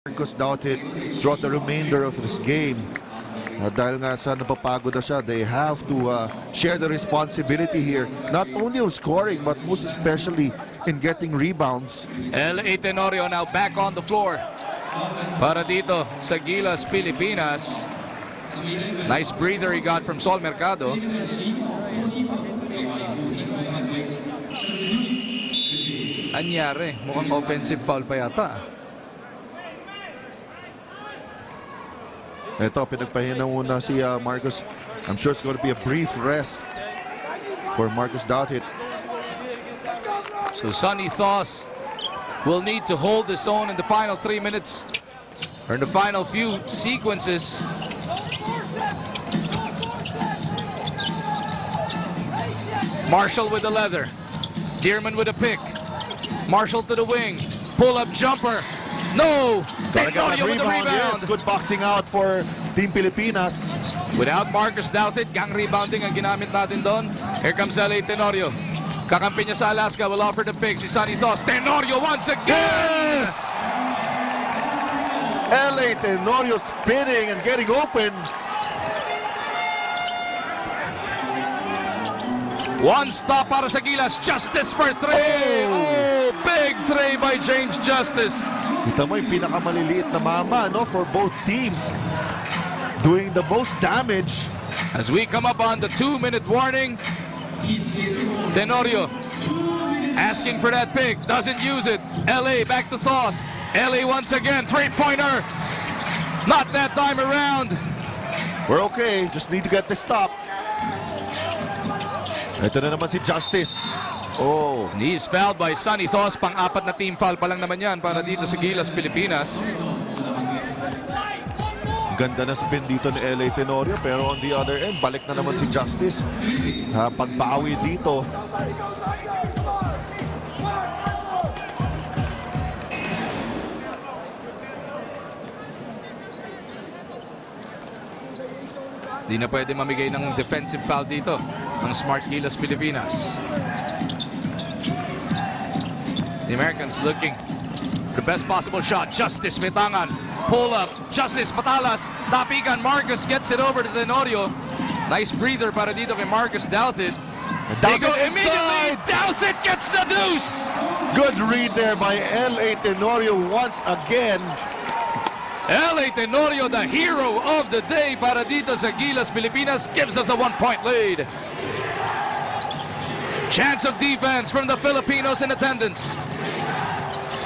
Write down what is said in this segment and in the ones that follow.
Marcos Doughty throughout the remainder of this game. Dahil nga sa napapagod na siya, they have to share the responsibility here. Not only of scoring, but most especially in getting rebounds. L.A. Tenorio now back on the floor. Para dito sa Gilas, Pilipinas. Nice breather he got from Sol Mercado. Anyari, mukhang offensive foul pa yata. Ito, pinagpahinga muna si Marcos. I'm sure it's going to be a brief rest for Marcos Doughty. So Sonny Thoss will need to hold his own in the final 3 minutes, or in the final few sequences. Marshall with the leather. Dearman with a pick. Marshall to the wing. Pull-up jumper. No! Tenorio with the rebound. Yes, good boxing out for Team Pilipinas. Without Marcos Doughty, gang rebounding ang ginamit natin doon. Here comes L.A. Tenorio. Kakampi niya sa Alaska, will offer the pick. Si Sonny Thoss. Tenorio once again! Yes! L.A. Tenorio spinning and getting open. One stop para sa Gilas. Justice for three. Oh, big three by James Justice. Kita mo yung pinakamaliliit na mama, no, for both teams. Doing the most damage. As we come up on the 2-minute warning, Tenorio asking for that pick, doesn't use it. L.A. back to Thoss. L.A. once again, three-pointer. Not that time around. We're okay, just need to get the stop. Ito na naman si Justice. Oh, He's fouled by Sonny Thoss. Pang-apat na team foul pa lang naman yan para dito sa Gilas, Pilipinas. ganda na spin dito ni L.A. Tenorio, pero on the other end, balik na naman si Justice. Pagbawi dito. Di na pwede mamigay ng defensive foul dito ang Smart Gilas Pilipinas. The Americans looking for the best possible shot. Justice Mitangan, pull up. Justice Patalas, tapikan. Marcos gets it over to Tenorio. Nice breather para dito kay Marcos Douthit. They go immediately. Douthit gets the deuce. Good read there by L.A. Tenorio once again. L.A. Tenorio, the hero of the day para dito sa Gilas Pilipinas, gives us a 1-point lead. Chance of defense from the Filipinos in attendance.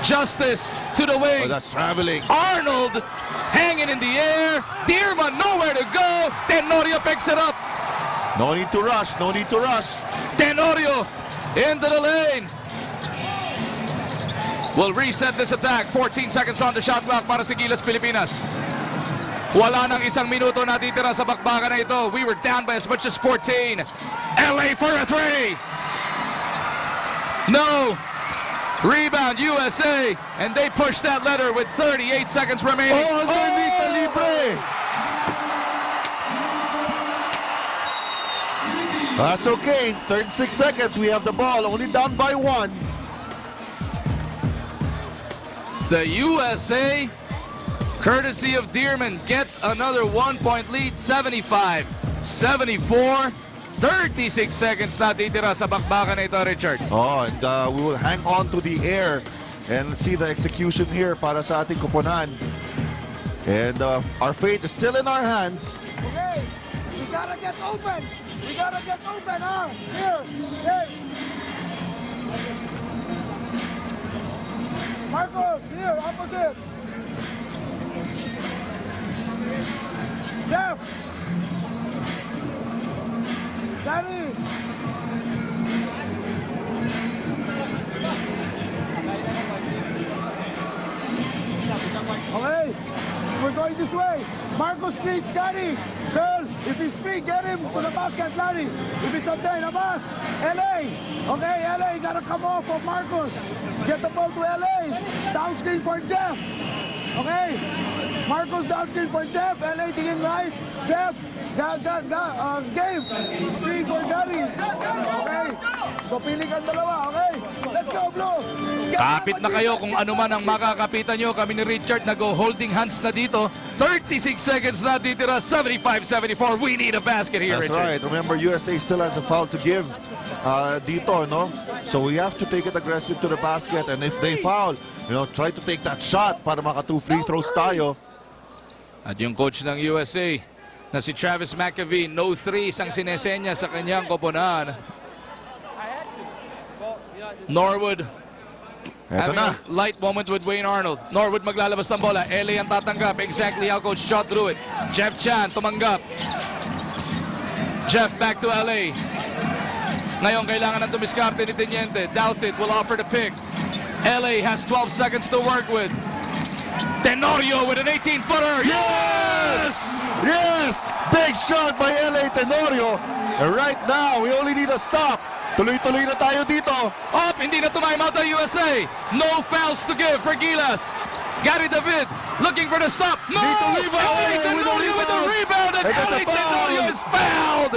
Justice to the wing. Oh, that's traveling. Arnold hanging in the air. Dearman nowhere to go. Tenorio picks it up. No need to rush, no need to rush. Tenorio into the lane. Will reset this attack. 14 seconds on the shot clock para sa Gilas Pilipinas. Wala nang isang minuto natitira sa bakbakan na ito. We were down by as much as 14. LA for a three. No. Rebound USA. And they push that letter with 38 seconds remaining. Oh, underneath the libre. That's okay. 36 seconds. We have the ball. Only down by 1. The USA, courtesy of Dearman, gets another 1-point lead, 75-74. 36 seconds natitira sa bakbakan na ito, Richard. Oh, and we will hang on to the air and see the execution here para sa ating koponan. And our fate is still in our hands. Okay, we gotta get open. We gotta get open, huh? Here, hey. Marcos, here, opposite. Jeff. Danny. Okay, we're going this way. Marcos streets, Gary. Girl, if he's free, get him to the basket, Larry. If it's up there in a bus, LA. Okay, LA, gotta come off of Marcos. Get the ball to LA. Down screen for Jeff. Okay, Marcos down screen for Jeff. LA tingin right. Jeff, Gabe. Screen for Gary. Okay, so pili kang dalawa. Okay, let's go, Blue. Kapit na kayo kung ano man ang makakapitan nyo. Kami ni Richard nag-holding hands na dito. 36 seconds na titira. 75-74. We need a basket here, That's Richard. right. Remember, USA still has a foul to give dito, no? So we have to take it aggressive to the basket. And if they foul, try to take that shot para maka 2 free throws tayo. At yung coach ng USA na si Travis McAvee, no threes ang sinesenya sa kanyang koponan. Norwood Eto having na. a light moment with Wayne Arnold. Norwood maglalabas ng bola. LA ang tatanggap. Exactly how Coach Shaw drew it. Jeff Chan tumanggap. Jeff back to LA. Ngayon kailangan ng tumiskarte ni Teniente. Douthit will offer the pick. LA has 12 seconds to work with. Tenorio with an 18-footer. Yes! Yes! Big shot by LA Tenorio. And right now, we only need a stop. Tuloy-tuloy na tayo dito. Up, hindi na tumimeout ang USA. No fouls to give for Gilas. Gary David looking for the stop. No! Dito rebound. LA Tenorio with the rebound and Hey, that's LA a foul. Tenorio is fouled.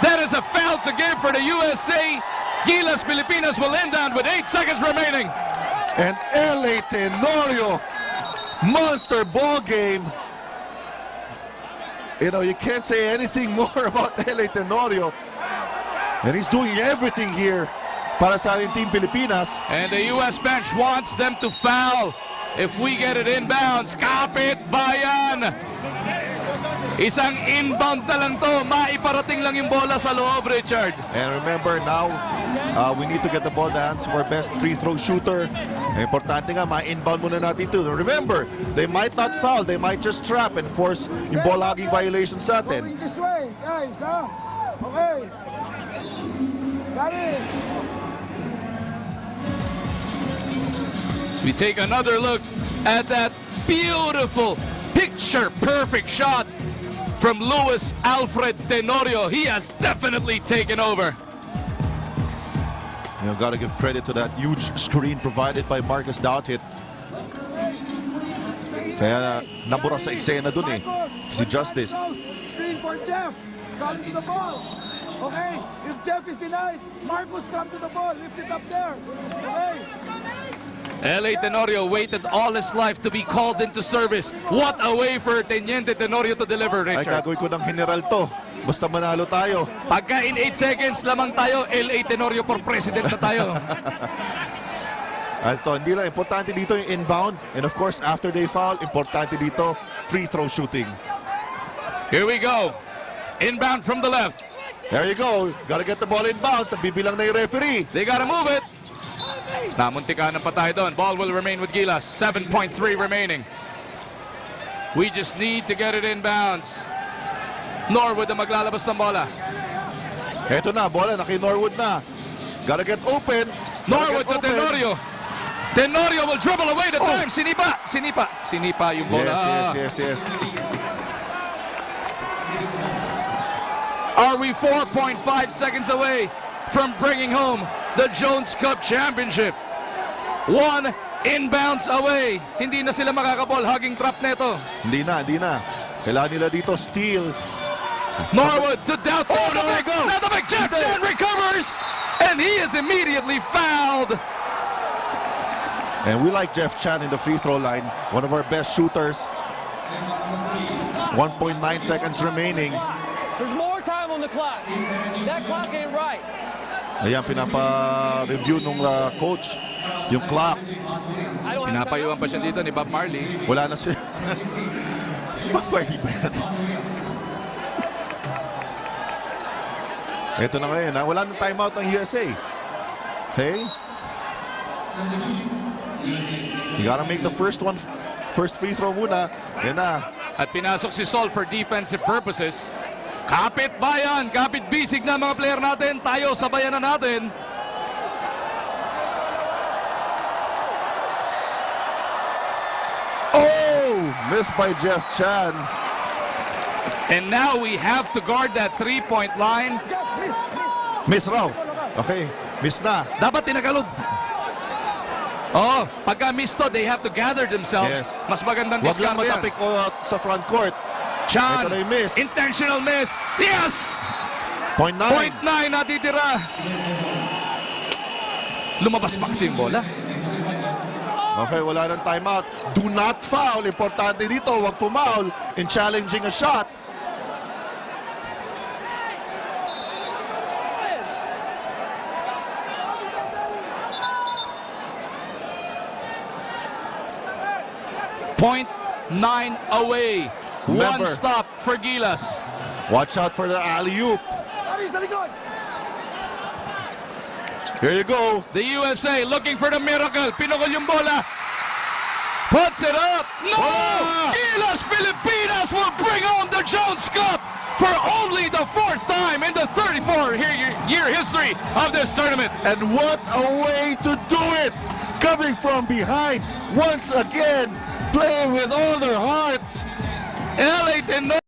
That is a foul to give for the USA. Gilas Pilipinas will end down with 8 seconds remaining. And LA Tenorio, monster ball game. You can't say anything more about LA Tenorio. And he's doing everything here para sa ating Team Pilipinas. And the US bench wants them to foul. If we get it inbounds, kapit bayan. Isang inbound na lang to, maiparating lang yung bola sa loob, Richard. And remember now, we need to get the ball in the hands of our best free throw shooter. Importante nga, ma-inbound muna natin ito. Remember, they might not foul, they might just trap and force yung ball hogging violations sa atin. Going this way, guys, ha? Okay. Got it. So we take another look at that beautiful, picture-perfect shot from Luis Alfred Tenorio. He has definitely taken over. Gotta give credit to that huge screen provided by Marcus Douthit. Kaya nabura sa eksena dun si Justice. Screen for Jeff. Come to the ball. Okay. If Jeff is denied, Marcus come to the ball. Lift it up there. Okay. LA Tenorio waited all his life to be called into service. What a way for Teniente Tenorio to deliver, Ay, Richard. gagawin ko ng general to. Basta manalo tayo. Pagka in 8 seconds lamang tayo, LA Tenorio for president na tayo. Ito, hindi lang. Importante dito yung inbound. And of course, after they foul, importante dito, free throw shooting. Here we go. Inbound from the left. There you go. Gotta get the ball inbounds. Nagbibilang na yung referee. They gotta move it. Namuntikan pa tayo doon. Ball will remain with Gilas. 7.3 remaining. We just need to get it inbounds. Norwood ang maglalabas ng bola. Eto na, bola na kay Norwood na. Gotta get open. Norwood to Tenorio. Tenorio will dribble away the time. Sinipa. Sinipa yung bola. Yes. Are we 4.5 seconds away from bringing home the Jones Cup Championship? 1 inbounds away. Hindi na sila makakaball. Hugging trap neto. Hindi na. Kailangan nila dito, steal. Norwood to Douthit. Oh, there we go. Now the big Jeff Chan recovers. And he is immediately fouled. And we like Jeff Chan in the free throw line. One of our best shooters. 1.9 seconds remaining. There's more time on the clock. That clock ain't right. Ayan, pinapa-review nung coach yung clock. I don't have Pinapayuan pa siya dito ni Bob Marley. Wala na siya. Si Bob Marley ba yan? Ito na ngayon, wala nang timeout ng USA. Okay? You gotta make the first free throw muna. Yan na. At pinasok si Sol for defensive purposes. Kapit bayan, kapit bisig na mga player natin. Tayo sabayan na natin. Oh! Missed by Jeff Chan. And now we have to guard that three-point line. Jeff, miss. Miss raw. Okay, miss na. Dapat tinagalog. Oh, pagka miss to, they have to gather themselves. Yes. Mas magandang Huwag lang diskarte yan. matapik sa front court. Chan, Ito na yung miss. intentional miss. Yes! Point 9. Point 9 natitira. lumabas pa kasi yung bola. Okay, wala nang timeout. Do not foul. Importante dito, wag foul in challenging a shot. .9 away. Remember. One stop for Gilas. Watch out for the alley-oop. Larry, sa likod. Here you go. The USA looking for the miracle. Pinukol yung bola. Puts it up. No! Ah! Gilas Pilipinas will bring home the Jones Cup for only the 4th time in the 34-year history of this tournament. And what a way to do it! Coming from behind once again, playing with all their hearts. LA Tenor